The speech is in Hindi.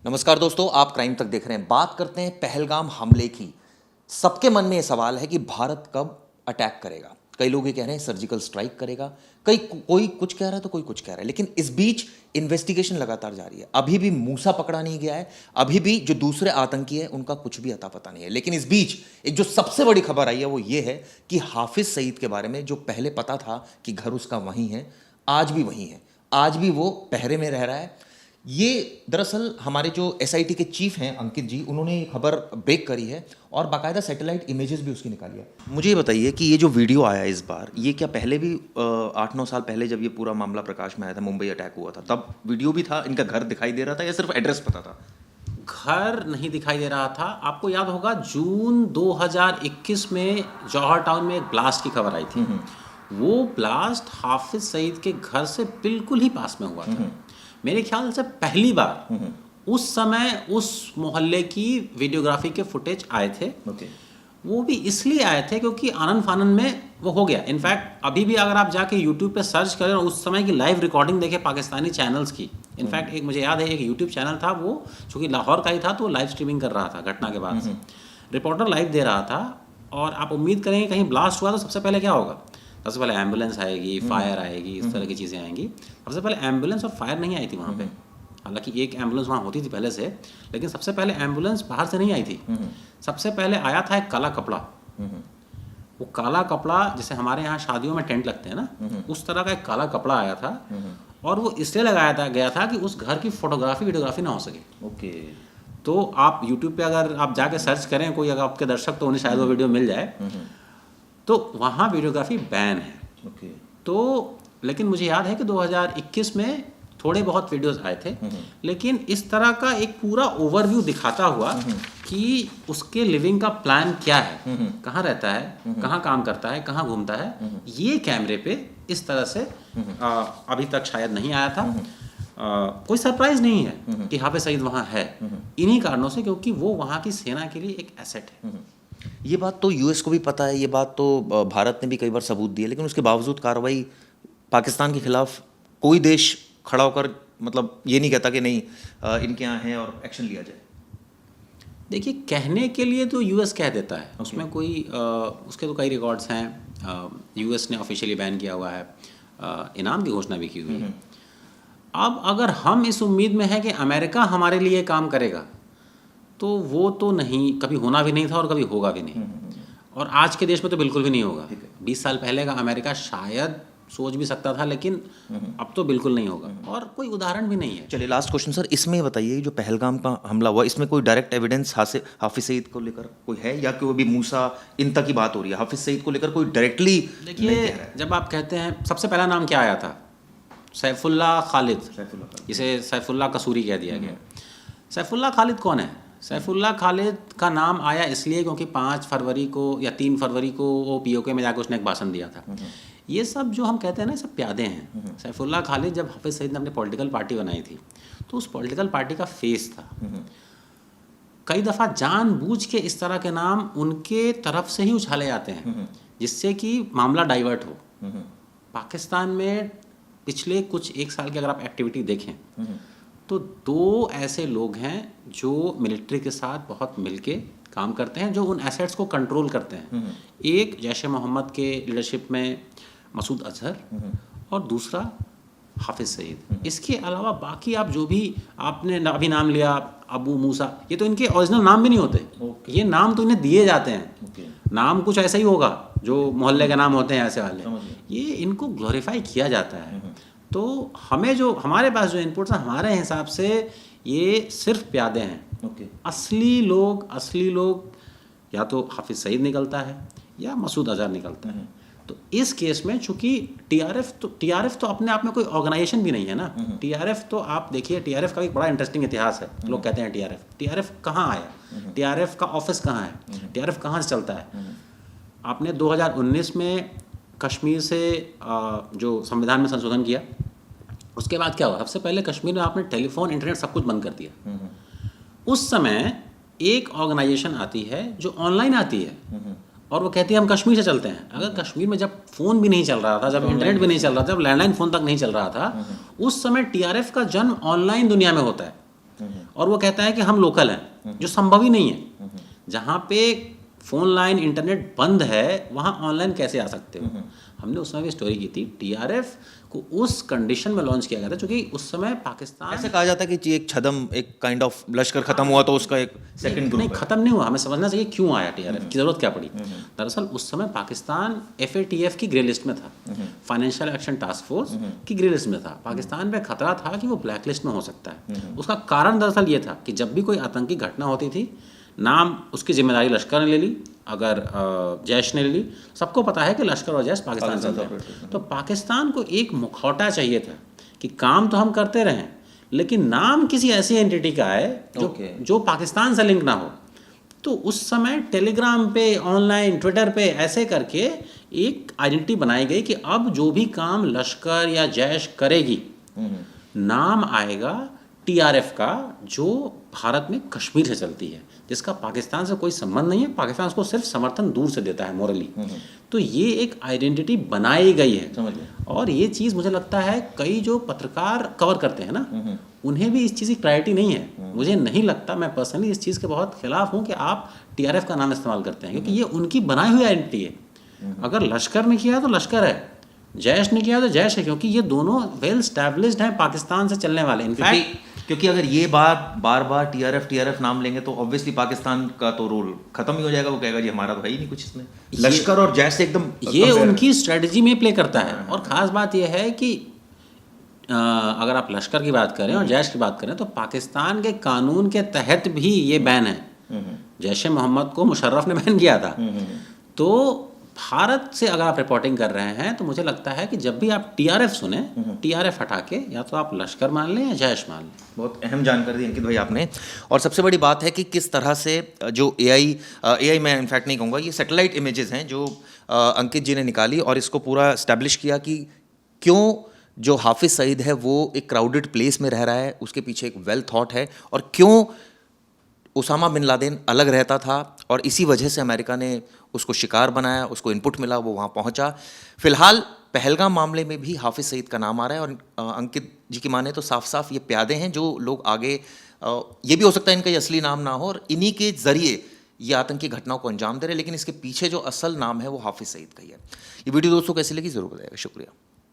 नमस्कार दोस्तों, आप क्राइम तक देख रहे हैं। बात करते हैं पहलगाम हमले की। सबके मन में ये सवाल है कि भारत कब अटैक करेगा। कई लोग ये कह रहे हैं सर्जिकल स्ट्राइक करेगा, कोई कुछ कह रहा है तो कोई कुछ कह रहा है। लेकिन इस बीच इन्वेस्टिगेशन लगातार जारी है। अभी भी मूसा पकड़ा नहीं गया है, अभी भी जो दूसरे आतंकी है उनका कुछ भी अता पता नहीं है। लेकिन इस बीच एक जो सबसे बड़ी खबर आई है वो ये है कि हाफिज सईद के बारे में जो पहले पता था कि घर उसका वहीं है, आज भी वहीं है, आज भी वो पहरे में रह रहा है। ये दरअसल हमारे जो एसआईटी के चीफ हैं अंकित जी, उन्होंने ये खबर ब्रेक करी है और बाकायदा सैटेलाइट इमेजेस भी उसकी निकाली है। मुझे ये बताइए कि ये जो वीडियो आया इस बार, ये क्या पहले भी 8-9 साल पहले जब ये पूरा मामला प्रकाश में आया था, मुंबई अटैक हुआ था, तब वीडियो भी था, इनका घर दिखाई दे रहा था या सिर्फ एड्रेस पता था? घर नहीं दिखाई दे रहा था। आपको याद होगा जून 2021 में जौहर टाउन में एक ब्लास्ट की खबर आई थी। वो ब्लास्ट हाफिज सईद के घर से बिल्कुल ही पास में हुआ था। मेरे ख्याल से पहली बार उस समय उस मोहल्ले की वीडियोग्राफी के फुटेज आए थे। वो भी इसलिए आए थे क्योंकि आनन फानन में वो हो गया। इनफैक्ट अभी भी अगर आप जाके यूट्यूब पे सर्च करें और उस समय की लाइव रिकॉर्डिंग देखें पाकिस्तानी चैनल्स की, इनफैक्ट एक मुझे याद है एक यूट्यूब चैनल था, वो चूँकि लाहौर का ही था तो लाइव स्ट्रीमिंग कर रहा था घटना के बाद से। रिपोर्टर लाइव दे रहा था और आप उम्मीद करेंगे कहीं ब्लास्ट हुआ तो सबसे पहले क्या होगा? सबसे पहले एम्बुलेंस आएगी, फायर आएगी, इस तरह की चीज़ें आएंगी। सबसे पहले एम्बुलेंस और फायर नहीं आई थी वहाँ पे। हालांकि एक एम्बुलेंस वहाँ होती थी पहले से, लेकिन सबसे पहले एम्बुलेंस बाहर से नहीं आई थी। सबसे पहले आया था एक काला कपड़ा। वो काला कपड़ा जैसे हमारे यहाँ शादियों में टेंट लगते हैं ना, उस तरह का एक काला कपड़ा आया था और वो इसलिए लगाया गया था कि उस घर की फोटोग्राफी वीडियोग्राफी ना हो सके। तो आप यूट्यूब पे अगर आप जाके सर्च करें, कोई अगर आपके दर्शक तो उन्हें शायद वो वीडियो मिल जाए, तो वहाँ वीडियोग्राफी बैन है। तो लेकिन मुझे याद है कि 2021 में थोड़े बहुत वीडियोस आए थे, लेकिन इस तरह का एक पूरा ओवरव्यू दिखाता हुआ कि उसके लिविंग का प्लान क्या है, कहाँ रहता है, कहाँ काम करता है, कहाँ घूमता है, ये कैमरे पे इस तरह से अभी तक शायद नहीं आया था। कोई सरप्राइज नहीं है कि हाफिज सईद वहाँ है, इन्हीं कारणों से, क्योंकि वो वहाँ की सेना के लिए एक एसेट है। ये बात तो यूएस को भी पता है, ये बात तो भारत ने भी कई बार सबूत दिए, लेकिन उसके बावजूद कार्रवाई पाकिस्तान के खिलाफ कोई देश खड़ा होकर मतलब ये नहीं कहता कि नहीं इनके यहाँ है और एक्शन लिया जाए। देखिए, कहने के लिए तो यूएस कह देता है, उसमें कोई उसके तो कई रिकॉर्ड्स हैं। यूएस ने ऑफिशियली बैन किया हुआ है, इनाम की घोषणा भी की हुई है। अब अगर हम इस उम्मीद में है कि अमेरिका हमारे लिए काम करेगा, तो वो तो नहीं, कभी होना भी नहीं था और कभी होगा भी नहीं। और आज के देश में तो बिल्कुल भी नहीं होगा। 20 साल पहले का अमेरिका शायद सोच भी सकता था, लेकिन अब तो बिल्कुल नहीं होगा और कोई उदाहरण भी नहीं है। चलिए लास्ट क्वेश्चन सर, इसमें बताइए जो पहलगाम का हमला हुआ, इसमें कोई डायरेक्ट एविडेंस हाफिज सईद को लेकर कोई है या कि वो भी मूसा इन तक की बात हो रही है? हाफिज सईद को लेकर कोई डायरेक्टली? देखिए, जब आप कहते हैं, सबसे पहला नाम क्या आया था? सैफुल्ला खालिद, जिसे सैफुल्ला कसूरी कह दिया गया। सैफुल्ला खालिद कौन है? सैफुल्ला खालिद का नाम आया इसलिए क्योंकि 5 फरवरी को या 3 फरवरी को वो पीओके में जाकर उसने एक भाषण दिया था। ये सब जो हम कहते हैं ना, सब प्यादे हैं। सैफुल्ला खालिद जब हाफिज सईद ने अपनी पॉलिटिकल पार्टी बनाई थी, तो उस पॉलिटिकल पार्टी का फेस था। कई दफ़ा जानबूझ के इस तरह के नाम उनके तरफ से ही उछाले जाते हैं, जिससे कि मामला डाइवर्ट हो। पाकिस्तान में पिछले कुछ 1 साल की अगर आप एक्टिविटी देखें, तो 2 ऐसे लोग हैं जो मिलिट्री के साथ बहुत मिलके काम करते हैं, जो उन एसेट्स को कंट्रोल करते हैं। एक जैश मोहम्मद के लीडरशिप में मसूद अजहर और दूसरा हाफिज सईद। इसके अलावा बाकी आप जो भी आपने अभी नाम लिया, अबू मूसा, ये तो इनके ओरिजिनल नाम भी नहीं होते। ये नाम तो इन्हें दिए जाते हैं। नाम कुछ ऐसा ही होगा जो मोहल्ले के नाम होते हैं ऐसे वाले, ये इनको ग्लोरीफाई किया जाता है। तो हमें जो हमारे पास जो इनपुट्स हैं, हमारे हिसाब से ये सिर्फ प्यादे हैं। असली लोग या तो हाफिज सईद निकलता है या मसूद अजहर निकलता है। तो इस केस में चूंकि टीआरएफ तो अपने आप में कोई ऑर्गेनाइजेशन भी नहीं है ना। टीआरएफ तो आप देखिए, टीआरएफ का एक बड़ा इंटरेस्टिंग इतिहास है। लोग कहते हैं टीआरएफ कहाँ आया, टीआरएफ का ऑफिस कहाँ है, टीआरएफ कहाँ से चलता है। आपने 2019 में कश्मीर से जो संविधान में संशोधन किया, उसके बाद क्या हुआ? सबसे पहले कश्मीर में आपने टेलीफोन, इंटरनेट सब कुछ बंद कर दिया। उस समय एक ऑर्गेनाइजेशन आती है जो ऑनलाइन आती है और वो कहती है हम कश्मीर से चलते हैं। अगर कश्मीर में जब फ़ोन भी नहीं चल रहा था, जब इंटरनेट भी नहीं चल रहा था, जब लैंडलाइन फ़ोन तक नहीं चल रहा था, उस समय टीआरएफ का जन्म ऑनलाइन दुनिया में होता है। और वो कहता है कि हम लोकल हैं, जो संभव ही नहीं है। जहाँ पे फ़ोन लाइन इंटरनेट बंद है वहाँ ऑनलाइन कैसे आ सकते हो। हमने उस समय भी स्टोरी की थी, टीआरएफ को उस कंडीशन में लॉन्च किया गया था क्योंकि उस समय पाकिस्तान, ऐसे कहा जाता है कि एक छदम, एक काइंड ऑफ लश्कर खत्म हुआ तो उसका एक सेकंड ग्रुप नहीं खत्म नहीं हुआ, हमें समझना चाहिए क्यों आया टीआरएफ की ज़रूरत क्या पड़ी। दरअसल उस समय पाकिस्तान एफएटीएफ की ग्रे लिस्ट में था, फाइनेंशियल एक्शन टास्क फोर्स की ग्रे लिस्ट में था। पाकिस्तान पे खतरा था कि वो ब्लैक लिस्ट में हो सकता है। उसका कारण दरअसल ये था कि जब भी कोई आतंकी घटना होती थी, नाम उसकी जिम्मेदारी लश्कर ने ले ली, अगर जैश ने ले ली। सबको पता है कि लश्कर और जैश पाकिस्तान चलते हैं। तो पाकिस्तान को एक मुखौटा चाहिए था कि काम तो हम करते रहें लेकिन नाम किसी ऐसी एंटिटी का है जो पाकिस्तान से लिंक ना हो। तो उस समय टेलीग्राम पे, ऑनलाइन, ट्विटर पे ऐसे करके एक आइडेंटिटी बनाई गई कि अब जो भी काम लश्कर या जैश करेगी, नाम आएगा टीआरएफ का, जो भारत में कश्मीर से चलती है, जिसका पाकिस्तान से कोई संबंध नहीं है। पाकिस्तान उसको सिर्फ समर्थन दूर से देता है मोरली। तो ये एक आइडेंटिटी बनाई गई है। और ये चीज़ मुझे लगता है कई जो पत्रकार कवर करते हैं ना, उन्हें भी इस चीज़ की क्लैरिटी नहीं है। मुझे नहीं लगता, मैं पर्सनली इस चीज़ के बहुत खिलाफ हूँ कि आप टीआरएफ का नाम इस्तेमाल करते हैं, क्योंकि ये उनकी बनाई हुई आइडेंटिटी है। अगर लश्कर ने किया तो लश्कर है, जैश ने किया तो जैश है, क्योंकि ये दोनों वेल स्टैब्लिश्ड हैं पाकिस्तान से चलने वाले। इनफैक्ट क्योंकि अगर ये बार बार टीआरएफ नाम लेंगे तो ऑब्वियसली पाकिस्तान का तो रोल खत्म ही हो जाएगा। वो कहेगा जी हमारा तो है ही नहीं कुछ इसमें। लश्कर और जैश से एकदम ये उनकी स्ट्रेटजी में प्ले करता है। और ख़ास बात यह है कि अगर आप लश्कर की बात करें और जैश की बात करें तो पाकिस्तान के कानून के तहत भी ये बैन है। जैश ए मोहम्मद को मुशर्रफ ने बैन किया था। तो भारत से अगर आप रिपोर्टिंग कर रहे हैं तो मुझे लगता है कि जब भी आप टीआरएफ सुने, टीआरएफ हटा के या तो आप लश्कर मान लें या जैश मान लें। बहुत अहम जानकारी दी अंकित भाई आपने। और सबसे बड़ी बात है कि किस तरह से जो एआई मैं इनफैक्ट नहीं कहूँगा, ये सैटेलाइट इमेजेस हैं जो अंकित जी ने निकाली और इसको पूरा इस्टेब्लिश किया कि क्यों जो हाफिज़ सईद है वो एक क्राउडेड प्लेस में रह रहा है, उसके पीछे एक वेल थॉट है, और क्यों उसामा बिन लादेन अलग रहता था और इसी वजह से अमेरिका ने उसको शिकार बनाया, उसको इनपुट मिला, वो वहाँ पहुँचा। फिलहाल पहलगाम मामले में भी हाफिज़ सईद का नाम आ रहा है और अंकित जी की माने तो साफ साफ ये प्यादे हैं जो लोग आगे, ये भी हो सकता है इनका ये असली नाम ना हो और इन्हीं के ज़रिए ये आतंकी घटनाओं को अंजाम दे रहे हैं, लेकिन इसके पीछे जो असल नाम है वो हाफिज़ सईद का ही है। ये वीडियो दोस्तों कैसी लगी ज़रूर बताइएगा। शुक्रिया।